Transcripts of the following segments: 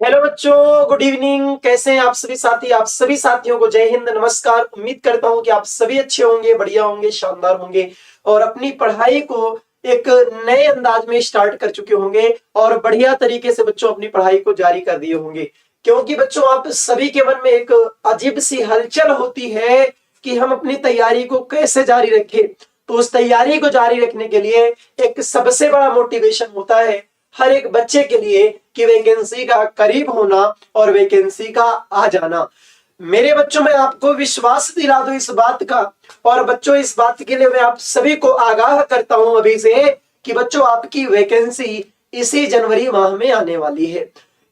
Hello बच्चों, good evening. कैसे हैं आप सभी साथी? आप सभी साथियों को जय हिंद, नमस्कार। उम्मीद करता हूं कि आप सभी अच्छे होंगे, बढ़िया होंगे, शानदार होंगे और अपनी पढ़ाई को एक नए अंदाज में स्टार्ट कर चुके होंगे और बढ़िया तरीके से बच्चों अपनी पढ़ाई को जारी कर दिए होंगे। क्योंकि बच्चों आप सभी के मन में एक अजीब सी हलचल होती है कि हम अपनी तैयारी को कैसे जारी रखें। तो उस तैयारी को जारी रखने के लिए एक सबसे बड़ा मोटिवेशन होता है हर एक बच्चे के लिए कि वैकेंसी का करीब होना और वैकेंसी का आ जाना। मेरे बच्चों में आपको विश्वास दिला दो इस बात का। और बच्चों इस बात के लिए मैं आप सभी को आगाह करता हूं अभी से कि बच्चों आपकी वैकेंसी इसी जनवरी माह में आने वाली है।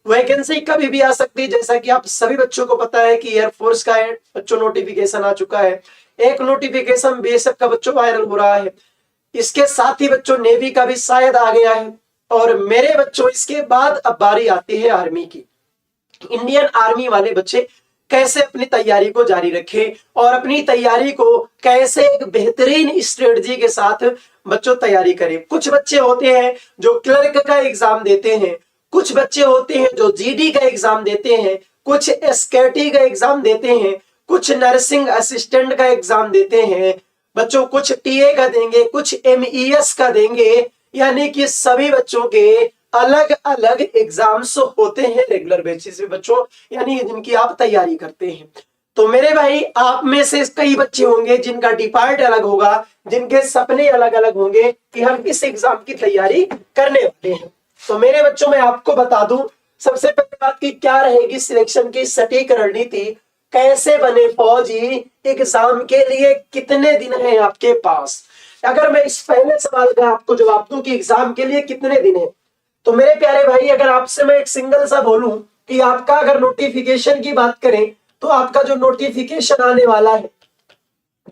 वैकेंसी कभी भी आ सकती है, जैसा कि आप सभी बच्चों को पता है कि एयरफोर्स का बच्चों नोटिफिकेशन आ चुका है। एक नोटिफिकेशन बीएसएफ का बच्चों वायरल हो रहा है। इसके साथ ही बच्चों नेवी का भी शायद आ गया है। और मेरे बच्चों इसके बाद अब बारी आती है आर्मी की। इंडियन आर्मी वाले बच्चे कैसे अपनी तैयारी को जारी रखें और अपनी तैयारी को कैसे एक बेहतरीन स्ट्रेटजी के साथ बच्चों तैयारी करें। कुछ बच्चे होते हैं जो क्लर्क का एग्जाम देते हैं, कुछ बच्चे होते हैं जो जीडी का एग्जाम देते हैं, कुछ एसकेटी का एग्जाम देते हैं, कुछ नर्सिंग असिस्टेंट का एग्जाम देते हैं बच्चों, कुछ टीए का देंगे, कुछ एमईएस का देंगे। यानी कि सभी बच्चों के अलग अलग एग्जाम्स होते हैं रेगुलर बेसिस पे बच्चों, यानी जिनकी आप तैयारी करते हैं। तो मेरे भाई आप में से कई बच्चे होंगे जिनका डिपार्ट अलग होगा, जिनके सपने अलग अलग होंगे कि हम किस एग्जाम की तैयारी करने वाले हैं। तो मेरे बच्चों मैं आपको बता दूं सबसे पहली बात की क्या रहेगी सिलेक्शन की सटीक रणनीति। कैसे बने फौजी, एग्जाम के लिए कितने दिन है आपके पास। अगर मैं इस पहले सवाल का आपको जवाब दूं कि एग्जाम के लिए कितने दिन है, तो मेरे प्यारे भाई अगर आपसे मैं एक सिंगल सा बोलूं कि आपका अगर नोटिफिकेशन की बात करें तो आपका जो नोटिफिकेशन आने वाला है,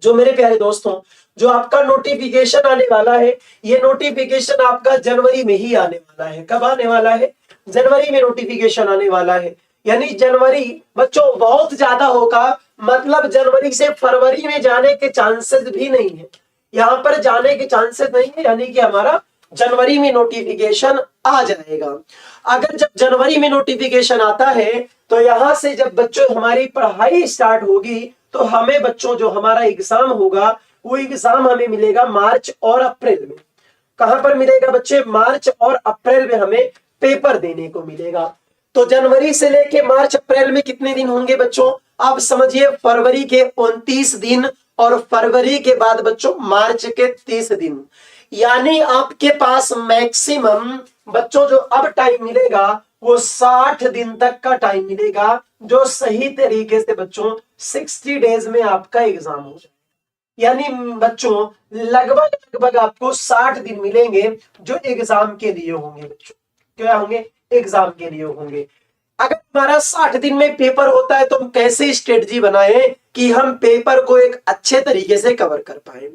जो मेरे प्यारे दोस्तों जो आपका नोटिफिकेशन आने वाला है, ये नोटिफिकेशन आपका जनवरी में ही आने वाला है। कब आने वाला है? जनवरी में नोटिफिकेशन आने वाला है। यानी जनवरी बच्चों बहुत ज्यादा होगा, मतलब जनवरी से फरवरी में जाने के चांसेस भी नहीं है। यहां पर जाने के चांसेस नहीं है, यानी कि हमारा जनवरी में नोटिफिकेशन आ जाएगा। अगर जब जनवरी में नोटिफिकेशन आता है तो यहां से जब बच्चों हमारी पढ़ाई स्टार्ट होगी तो हमें बच्चों जो हमारा एग्जाम होगा वो एग्जाम हमें मिलेगा मार्च और अप्रैल में। कहां पर मिलेगा बच्चे? मार्च और अप्रैल में हमें पेपर देने को मिलेगा। तो जनवरी से लेके मार्च अप्रैल में कितने दिन होंगे बच्चों? आप समझिए फरवरी के 29 दिन और फरवरी के बाद बच्चों मार्च के 30 दिन। यानी आपके पास मैक्सिमम बच्चों जो अब टाइम मिलेगा वो 60 दिन तक का टाइम मिलेगा, जो सही तरीके से बच्चों 60 डेज में आपका एग्जाम हो जाए। यानी बच्चों लगभग लगभग आपको 60 दिन मिलेंगे जो एग्जाम के लिए होंगे बच्चों। क्या होंगे? एग्जाम के लिए होंगे। अगर हमारा 60 दिन में पेपर होता है तो हम कैसे स्ट्रेटजी बनाएं कि हम पेपर को एक अच्छे तरीके से कवर कर पाए।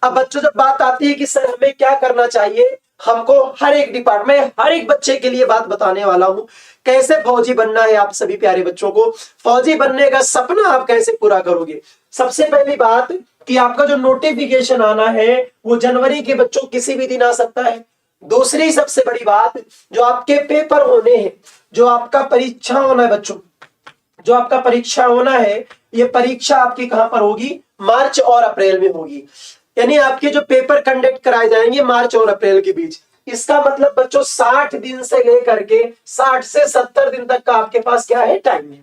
अब बच्चों जब बात आती है कि सर हमें क्या करना चाहिए, हमको हर एक डिपार्टमेंट हर एक बच्चे के लिए बात बताने वाला हूं। कैसे फौजी बनना है आप सभी प्यारे बच्चों को, फौजी बनने का सपना आप कैसे पूरा करोगे। सबसे पहली बात कि आपका जो नोटिफिकेशन आना है वो जनवरी के बच्चों किसी भी दिन आ सकता है। दूसरी सबसे बड़ी बात, जो आपके पेपर होने हैं, जो आपका परीक्षा होना है बच्चों, जो आपका परीक्षा होना है, ये परीक्षा आपकी कहां पर होगी? मार्च और अप्रैल में होगी। यानी आपके जो पेपर कंडक्ट कराए जाएंगे मार्च और अप्रैल के बीच। इसका मतलब बच्चों 60 दिन से लेकर के 60 से 70 दिन तक का आपके पास क्या है? टाइम है।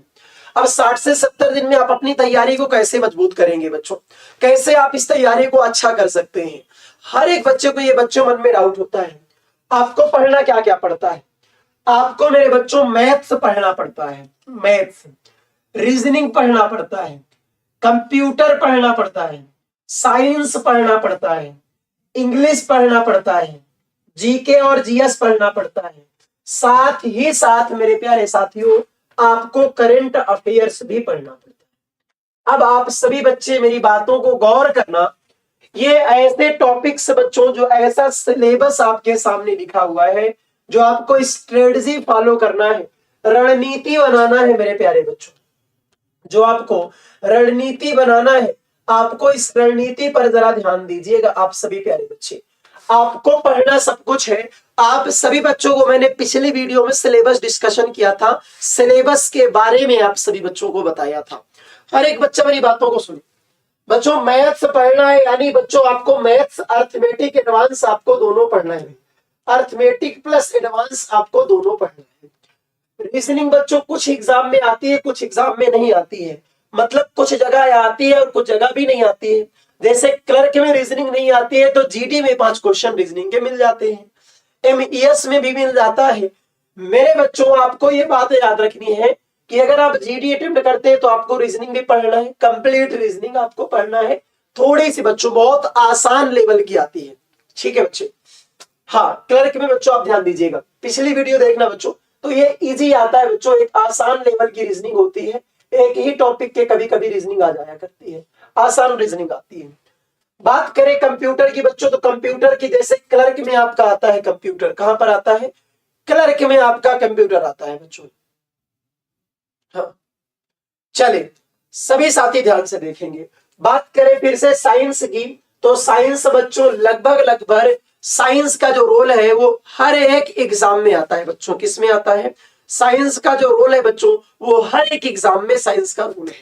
अब 60 से 70 दिन में आप अपनी तैयारी को कैसे मजबूत करेंगे बच्चों, कैसे आप इस तैयारी को अच्छा कर सकते हैं। हर एक बच्चे को ये बच्चों मन में डाउट होता है। आपको पढ़ना क्या क्या पड़ता है? आपको मेरे बच्चों मैथ्स पढ़ना पड़ता है, मैथ्स, रीजनिंग पढ़ना पड़ता है, कंप्यूटर पढ़ना पड़ता है, साइंस पढ़ना पड़ता है, इंग्लिश पढ़ना पड़ता है, जीके और जीएस पढ़ना पड़ता है। साथ ही साथ मेरे प्यारे साथियों आपको करंट अफेयर्स भी पढ़ना पड़ता है। अब आप सभी बच्चे मेरी बातों को गौर करना, ये ऐसे टॉपिक्स बच्चों, जो ऐसा सिलेबस आपके सामने लिखा हुआ है, जो आपको स्ट्रेटजी फॉलो करना है, रणनीति बनाना है मेरे प्यारे बच्चों, जो आपको रणनीति बनाना है। आपको इस रणनीति पर जरा ध्यान दीजिएगा आप सभी प्यारे बच्चे। आपको पढ़ना सब कुछ है। आप सभी बच्चों को मैंने पिछले वीडियो में सिलेबस डिस्कशन किया था, सिलेबस के बारे में आप सभी बच्चों को बताया था। हर एक बच्चा मेरी बातों को सुने। बच्चों मैथ्स पढ़ना है, यानी बच्चों आपको मैथ्स अर्थमेटिक एडवांस आपको दोनों पढ़ना है। अर्थमेटिक प्लस एडवांस आपको दोनों पढ़ना है। रीजनिंग बच्चों कुछ एग्जाम में आती है, कुछ एग्जाम में नहीं आती है। मतलब कुछ जगह आती है और कुछ जगह भी नहीं आती है। जैसे क्लर्क में रीजनिंग नहीं आती है तो जीडी में 5 क्वेश्चन रीजनिंग के मिल जाते हैं, एमईएस में भी मिल जाता है। मेरे बच्चों आपको ये बात याद रखनी है कि अगर आप जीडी अटेम्प्ट करते हैं तो आपको रीजनिंग भी पढ़ना है, कंप्लीट रीजनिंग आपको पढ़ना है। थोड़ी सी बच्चों बहुत आसान लेवल की आती है, ठीक है बच्चे। हाँ क्लर्क में बच्चों आप ध्यान दीजिएगा, पिछली वीडियो देखना बच्चों, तो ये इजी आता है बच्चों, एक आसान लेवल की रीजनिंग होती है। एक ही टॉपिक के कभी कभी रीजनिंग आ जाया करती है, आसान रीजनिंग आती है। बात करें कंप्यूटर की बच्चों, तो कंप्यूटर की जैसे क्लर्क में आपका आता है कंप्यूटर, कहां पर आता है? क्लर्क में आपका कंप्यूटर आता है बच्चों। हाँ चले सभी साथी ध्यान से देखेंगे। बात करें फिर से साइंस की, तो साइंस बच्चों लगभग साइंस का जो रोल है वो हर एक एग्जाम में आता है बच्चों। किस में आता है? साइंस का जो रोल है बच्चों वो हर एक एग्जाम में साइंस का रोल है।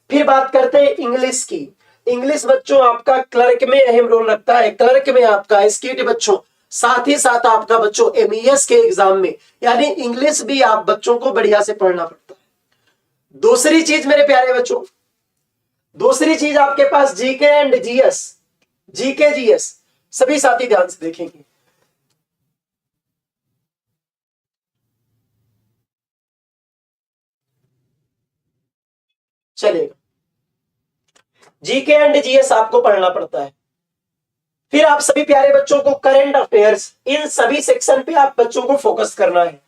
फिर बात करते हैं इंग्लिश की। इंग्लिश बच्चों आपका क्लर्क में अहम रोल रखता है। क्लर्क में आपका स्किट बच्चों, साथ ही साथ आपका बच्चों एमईएस के एग्जाम में, यानी इंग्लिश भी आप बच्चों को बढ़िया से पढ़ना पड़ता है। दूसरी चीज मेरे प्यारे बच्चों, दूसरी चीज आपके पास GK and GS, GK GS सभी साथी ध्यान से देखेंगे। चलेगा, जीके एंड जीएस आपको पढ़ना पड़ता है। फिर आप सभी प्यारे बच्चों को करंट अफेयर्स, इन सभी सेक्शन पे आप बच्चों को फोकस करना है।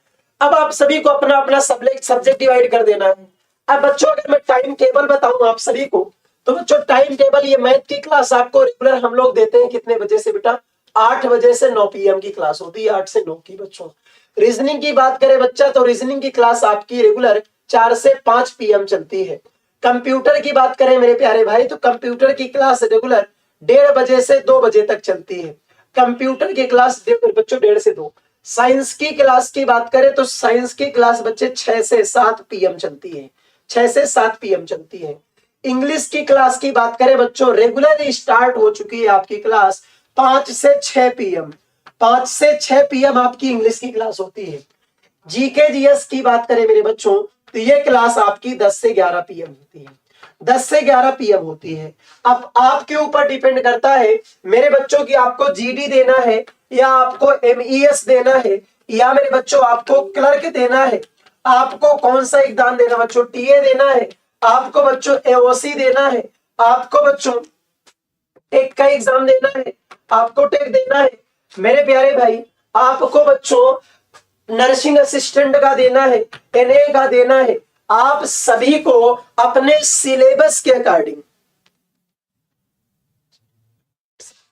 अब आप सभी को अपना अपना सब्जेक्ट डिवाइड कर देना है। अब बच्चों अगर मैं टाइम टेबल बताऊं आप सभी को, तो बच्चों टाइम टेबल, ये मैथ की क्लास आपको रेगुलर हम लोग देते हैं कितने बजे से बेटा? 8 बजे से 9 PM की क्लास होती है, 8 से 9 की बच्चों। रीजनिंग की बात करें बच्चा, तो रीजनिंग की क्लास आपकी रेगुलर 4 से 5 PM चलती है। कंप्यूटर की बात करें मेरे प्यारे भाई, तो कंप्यूटर की क्लास रेगुलर 1:30 बजे से 2 बजे तक चलती है। कंप्यूटर की क्लास बच्चों 1:30 से 2। साइंस की क्लास की बात करें तो साइंस की क्लास बच्चे 6 से 7 PM चलती है, 6 से 7 PM चलती है। इंग्लिश की क्लास की बात करें बच्चों, रेगुलर स्टार्ट हो चुकी है आपकी क्लास 5 से 6 PM, 5 से 6 PM आपकी इंग्लिश की क्लास होती है। जीके जीएस की बात करें मेरे बच्चों, तो ये क्लास आपकी 10 से 11 PM होती है, 10 से 11 PM होती है। अब आपके ऊपर डिपेंड करता है मेरे बच्चों की आपको जीडी देना है या आपको एमईएस देना है, या मेरे बच्चों आपको क्लर्क देना है। आपको कौन सा एग्जाम देना बच्चों? टीए देना है, आपको बच्चों एओसी देना है, आपको बच्चों टेक का एग्जाम देना है, आपको टेक देना है मेरे प्यारे भाई, आपको बच्चों नर्सिंग असिस्टेंट का देना है, एनए का देना है। आप सभी को अपने सिलेबस के अकॉर्डिंग,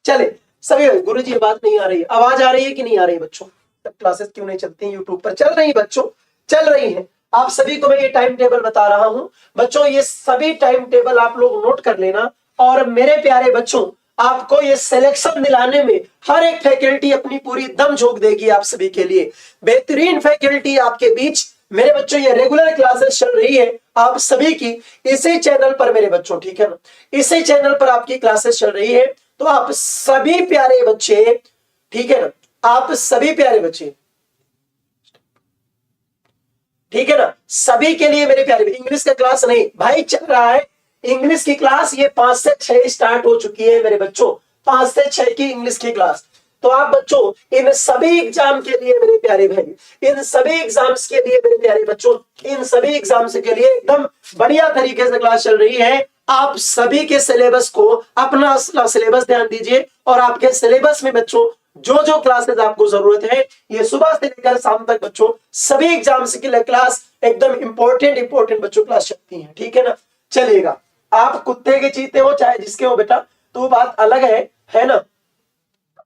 चले सभी गुरुजी बात नहीं आ रही है, आवाज आ रही है कि नहीं आ रही है बच्चों? क्लासेस क्यों नहीं चलती हैं? यूट्यूब पर चल रही है बच्चों, चल रही है। आप सभी को मैं ये टाइम टेबल बता रहा हूं बच्चों, ये सभी टाइम टेबल आप लोग नोट कर लेना। और मेरे प्यारे बच्चों, आपको ये सिलेक्शन दिलाने में हर एक फैकल्टी अपनी पूरी दम झोंक देगी आप सभी के लिए। बेहतरीन फैकल्टी आपके बीच मेरे बच्चों, ये रेगुलर क्लासेस चल रही है आप सभी की इसी चैनल पर मेरे बच्चों, ठीक है ना? इसी चैनल पर आपकी क्लासेस चल रही है। तो आप सभी प्यारे बच्चे, ठीक है ना, आप सभी प्यारे बच्चे, ठीक है ना, सभी के लिए मेरे प्यारे, इंग्लिश का क्लास नहीं भाई चल रहा है, इंग्लिश की क्लास ये 5 से 6 स्टार्ट हो चुकी है मेरे बच्चों, 5 से 6 की इंग्लिश की क्लास। तो आप बच्चों इन सभी एग्जाम के लिए मेरे प्यारे भाई, इन सभी एग्जाम्स के लिए मेरे प्यारे बच्चों, इन सभी एग्जाम्स के लिए एकदम बढ़िया तरीके से क्लास चल रही है। आप सभी के सिलेबस को, अपना सिलेबस ध्यान दीजिए, और आपके सिलेबस में बच्चों जो जो क्लासेस आपको जरूरत है, ये सुबह से लेकर शाम तक बच्चों सभी एग्जाम्स के लिए क्लास एकदम इंपॉर्टेंट बच्चों क्लास चलती है, ठीक है ना? चलेगा। आप कुत्ते के चीते हो चाहे जिसके हो बेटा, तो बात अलग है ना?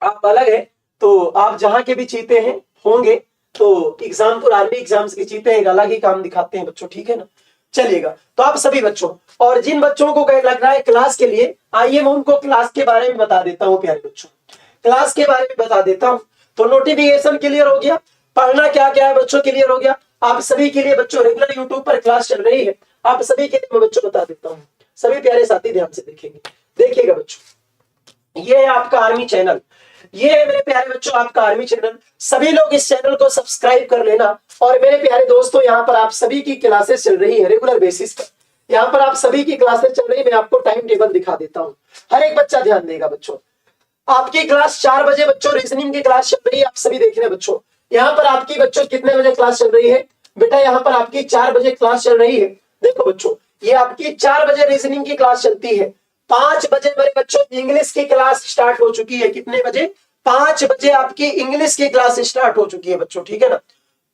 आप अलग है, तो आप जहां के भी चीते हैं होंगे, तो एग्जामपुर आर्मी एग्जाम्स के चीते एक अलग ही काम दिखाते हैं बच्चों, ठीक है ना? चलिएगा। तो आप सभी बच्चों, और जिन बच्चों को लग रहा है क्लास के लिए, आइए मैं उनको क्लास के बारे में बता देता हूं प्यारे बच्चों। क्लास के बारे में बता देता हूं। तो नोटिफिकेशन क्लियर हो गया, पढ़ना क्या क्या है बच्चों क्लियर हो गया। आप सभी के लिए बच्चों रेगुलर यूट्यूब पर क्लास चल रही है, आप सभी के लिए मैं बच्चों बता देता हूँ। सभी प्यारे साथी ध्यान से देखेंगे, देखिएगा बच्चों, ये है आपका आर्मी चैनल, ये है मेरे प्यारे बच्चों आपका आर्मी चैनल। सभी लोग इस चैनल को सब्सक्राइब कर लेना। और मेरे प्यारे दोस्तों, यहाँ पर आप सभी की क्लासेस चल रही है रेगुलर बेसिस पर, यहाँ पर आप सभी की क्लासेस चल रही है। मैं आपको टाइम टेबल दिखा देता हूँ, हर एक बच्चा ध्यान देगा बच्चों। आपकी क्लास 4 बजे बच्चों रीजनिंग की क्लास चल रही है, आप सभी देख रहे हैं बच्चों। यहाँ पर आपकी बच्चों कितने बजे क्लास चल रही है बेटा, यहाँ पर आपकी 4 बजे क्लास चल रही है। देखो बच्चों, ये आपकी 4 बजे रीजनिंग की क्लास चलती है। 5 बजे मेरे बच्चों इंग्लिश की क्लास स्टार्ट हो चुकी है। कितने बजे? 5 बजे आपकी इंग्लिश की क्लास स्टार्ट हो चुकी है बच्चों, ठीक है ना।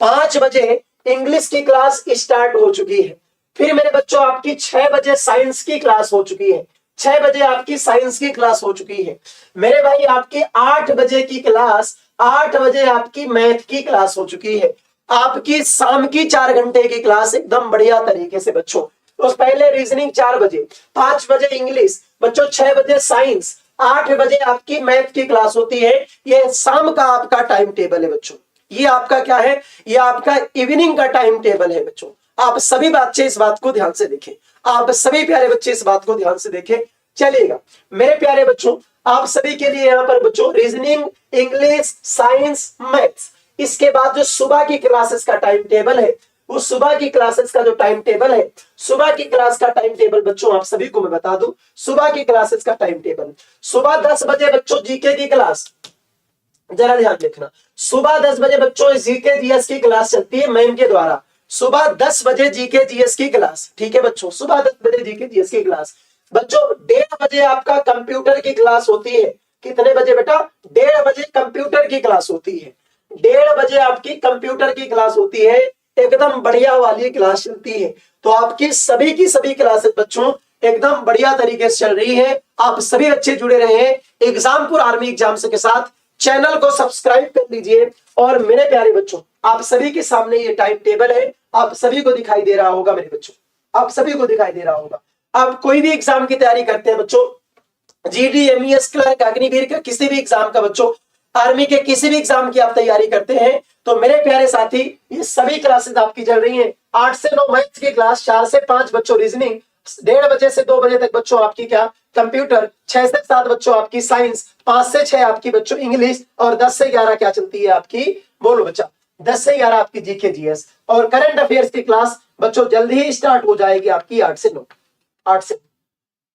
5 बजे इंग्लिश की क्लास स्टार्ट हो चुकी है। फिर मेरे बच्चों आपकी 6 बजे साइंस की क्लास हो चुकी है। 6 बजे आपकी साइंस की क्लास हो चुकी है। मेरे भाई आपकी 8 बजे की क्लास, 8 बजे आपकी मैथ की क्लास हो चुकी है। आपकी शाम की 4 घंटे की क्लास एकदम बढ़िया तरीके से बच्चों। तो पहले रीजनिंग 4 बजे, 5 बजे इंग्लिश बच्चों, 6 बजे साइंस, 8 बजे आपकी मैथ की क्लास होती है। ये शाम का आपका टाइम टेबल है बच्चों। ये आपका क्या है? ये आपका इवनिंग का टाइम टेबल है बच्चों। आप सभी बच्चे इस बात को ध्यान से देखें, आप सभी प्यारे बच्चे इस बात को ध्यान से देखें। चलिएगा मेरे प्यारे बच्चों, आप सभी के लिए यहाँ पर बच्चों रीजनिंग, इंग्लिश, साइंस, मैथ्स, इसके बाद जो सुबह की क्लासेस का टाइम टेबल है, वो सुबह की क्लासेस का जो टाइम टेबल है, सुबह की क्लास का टाइम टेबल बच्चों आप सभी को मैं बता दूं। सुबह की क्लासेस का टाइम टेबल, सुबह 10 बजे बच्चों जीके की क्लास, जरा ध्यान देखना, सुबह 10 बजे बच्चों जीके जीएस की क्लास चलती है मैम के द्वारा। सुबह 10 बजे जीके जीएस की क्लास, ठीक है बच्चों, सुबह 10 बजे जीके जीएस की क्लास। बच्चों 1:30 बजे आपका कंप्यूटर की क्लास होती है। कितने बजे बेटा? 1:30 बजे कंप्यूटर की क्लास होती है। 1:30 बजे आपकी कंप्यूटर की क्लास होती है, एकदम बढ़िया वाली क्लास चलती है। तो आपकी सभी की सभी क्लासेस बच्चों एकदम बढ़िया तरीके से चल रही है। आप सभी बच्चे जुड़े रहे एग्जामपुर आर्मी एग्जाम्स के साथ। चैनल को सब्सक्राइब कर लीजिए। और मेरे प्यारे बच्चों, आप सभी के सामने ये टाइम टेबल है, आप सभी को दिखाई दे रहा होगा मेरे बच्चों, आप सभी को दिखाई दे रहा होगा। आप कोई भी एग्जाम की तैयारी करते हैं बच्चों, जीडी, एमईएस क्लर्क, अग्निवीर का किसी भी एग्जाम का बच्चों, आर्मी के किसी भी एग्जाम की आप तैयारी करते हैं, तो मेरे प्यारे साथी ये सभी क्लासेस आपकी चल रही हैं। 8 से 9 मैथ्स की क्लास, 4 से 5 बच्चों रीजनिंग, 1:30 बजे से 2 बजे तक बच्चों आपकी क्या कंप्यूटर, 6 से 7 बच्चों आपकी साइंस, 5 से 6 आपकी बच्चों इंग्लिश, और 10 से 11 क्या चलती है आपकी, बोलो बच्चा, 10 से 11 आपकी जीके जीएस। और करंट अफेयर्स की क्लास बच्चों जल्दी ही स्टार्ट हो जाएगी आपकी 8 से 9, 8 से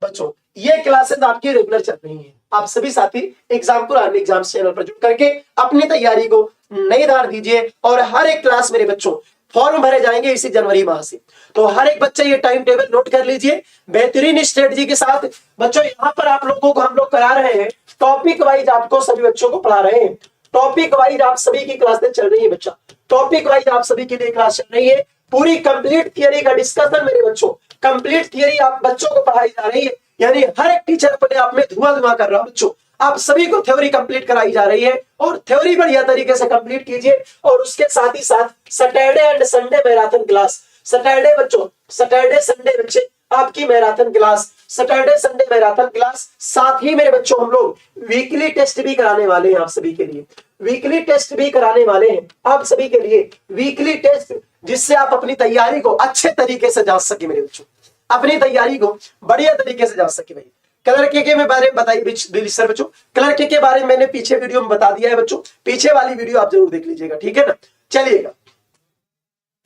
बच्चों ये क्लासेस आपकी रेगुलर चल रही हैं। आप सभी साथी एग्जामपुर आर्मी एग्जाम्स चैनल पर जुड़ करके अपनी तैयारी को नई धार दीजिए। और हर एक क्लास मेरे बच्चों फॉर्म भरे जाएंगे इसी जनवरी माह से, तो हर एक बच्चे ये टाइम टेबल नोट कर लीजिए बेहतरीन स्ट्रेटजी के साथ। बच्चों यहाँ पर आप लोगों को हम लोग करा रहे हैं टॉपिक वाइज, आपको सभी बच्चों को पढ़ा रहे हैं टॉपिक वाइज। आप सभी की क्लासेस चल रही है बच्चा, टॉपिक वाइज आप सभी के लिए क्लास चल रही है। पूरी कंप्लीट थियरी का डिस्कशन मेरे बच्चों, कंप्लीट थियरी आप बच्चों को पढ़ाई जा रही है। यानी हर एक टीचर अपने आप में धुआं कर रहा है बच्चों, आप सभी को थ्योरी कंप्लीट कराई जा रही है। और थ्योरी बढ़िया तरीके से कंप्लीट कीजिए। और उसके साथ ही साथ Saturday and Sunday marathon class, Saturday बच्चों, सैटरडे संडे बच्चे आपकी marathon class, Saturday Sunday marathon class. साथ ही मेरे बच्चों हम लोग वीकली टेस्ट भी कराने वाले हैं आप सभी के लिए, वीकली टेस्ट भी कराने वाले हैं आप सभी के लिए, वीकली टेस्ट, जिससे आप अपनी तैयारी को अच्छे तरीके से जांच सके मेरे बच्चों, अपनी तैयारी को बढ़िया तरीके से जांच सके। भाई कलर के बारे में बताइए सर बच्चों, कलर के बारे में मैंने पीछे वीडियो में बता दिया है बच्चों, पीछे वाली वीडियो आप जरूर देख लीजिएगा, ठीक है ना। चलिएगा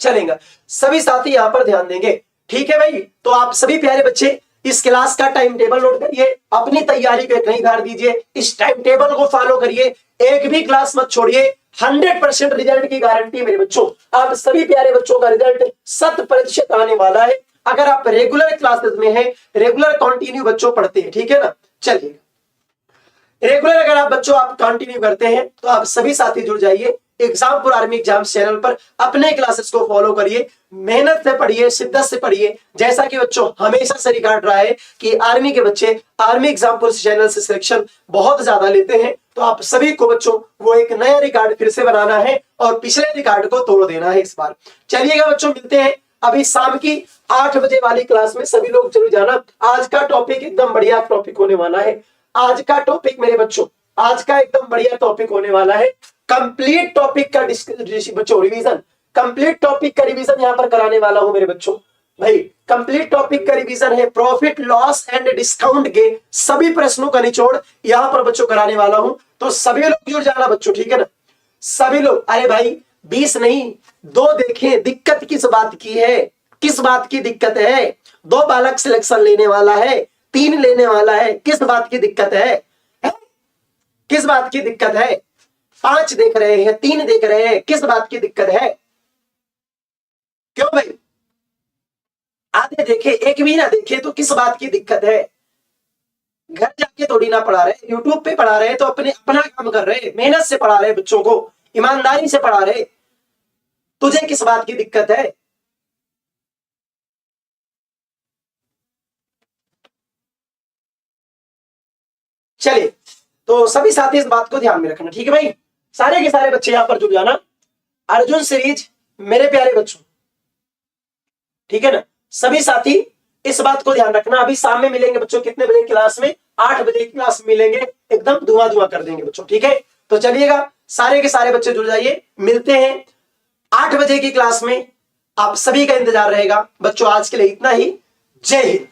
चलेगा, सभी साथी यहां पर ध्यान देंगे, ठीक है भाई। तो आप सभी प्यारे बच्चे इस क्लास का टाइम टेबल नोट करिए, अपनी तैयारी को कहीं धार दीजिए, इस टाइम टेबल को फॉलो करिए, एक भी क्लास मत छोड़िए। 100% रिजल्ट की गारंटी मेरे बच्चों, आप सभी प्यारे बच्चों का रिजल्ट 100% आने वाला है अगर आप रेगुलर क्लासेस में हैं, रेगुलर कंटिन्यू बच्चों पढ़ते हैं, ठीक है ना। चलिए रेगुलर अगर आप बच्चों आप कंटिन्यू करते हैं तो आप सभी साथी जुड़ जाइए एग्जामपुर आर्मी एग्जाम्स चैनल पर, अपने क्लासेस को फॉलो करिए, मेहनत से पढ़िए, शिद्दत से पढ़िए। जैसा कि बच्चों हमेशा से रिकॉर्ड रहा है कि आर्मी के बच्चे आर्मी एग्जामपुर चैनल से सिलेक्शन बहुत ज्यादा लेते हैं, तो आप सभी को बच्चों वो एक नया रिकॉर्ड फिर से बनाना है और पिछले रिकॉर्ड को तोड़ देना है इस बार। चलिएगा बच्चों, मिलते हैं अभी शाम की 8 बजे वाली क्लास में, सभी लोग जरूर जाना। आज का टॉपिक एकदम बढ़िया टॉपिक होने वाला है। आज का टॉपिक मेरे बच्चों आज का एकदम बढ़िया टॉपिक होने वाला है। कंप्लीट टॉपिक का बच्चों रिवीजन, कंप्लीट टॉपिक का रिवीजन यहां पर कराने वाला हूं मेरे बच्चों। भाई कंप्लीट टॉपिक का रिवीजन है, प्रॉफिट लॉस एंड डिस्काउंट के सभी प्रश्नों का निचोड़ यहां पर बच्चों कराने वाला हूं। तो सभी लोग जुड़ जाना बच्चों, ठीक है ना, सभी लोग। अरे भाई 20 नहीं 2 देखें, दिक्कत किस बात की है, किस बात की दिक्कत है? 2 बालक सिलेक्शन लेने वाला है, 3 लेने वाला है, किस बात की दिक्कत है? किस बात की दिक्कत है? 5 देख रहे हैं, 3 देख रहे हैं, किस बात की दिक्कत है? क्यों भाई? आधे देखे, एक भी ना देखे तो किस बात की दिक्कत है? घर जाके थोड़ी ना पढ़ा रहे, यूट्यूब पे पढ़ा रहे तो अपना काम कर रहे, मेहनत से पढ़ा रहे, बच्चों को ईमानदारी से पढ़ा रहे। तुझे किस बात की दिक्कत है? चलिए, तो सभी साथी इस बात को ध्यान में रखना, ठीक है भाई। सारे के सारे बच्चे यहां पर जुड़ जाना। अर्जुन सीरीज मेरे प्यारे बच्चों, ठीक है ना, सभी साथी इस बात को ध्यान रखना। अभी शाम में मिलेंगे बच्चों, कितने बजे क्लास में? 8 बजे क्लास में मिलेंगे, एकदम धुआं धुआं कर देंगे बच्चों, ठीक है। तो चलिएगा, सारे के सारे बच्चे जुड़ जाइए, मिलते हैं 8 बजे की क्लास में। आप सभी का इंतजार रहेगा बच्चों। आज के लिए इतना ही, जय हिंद।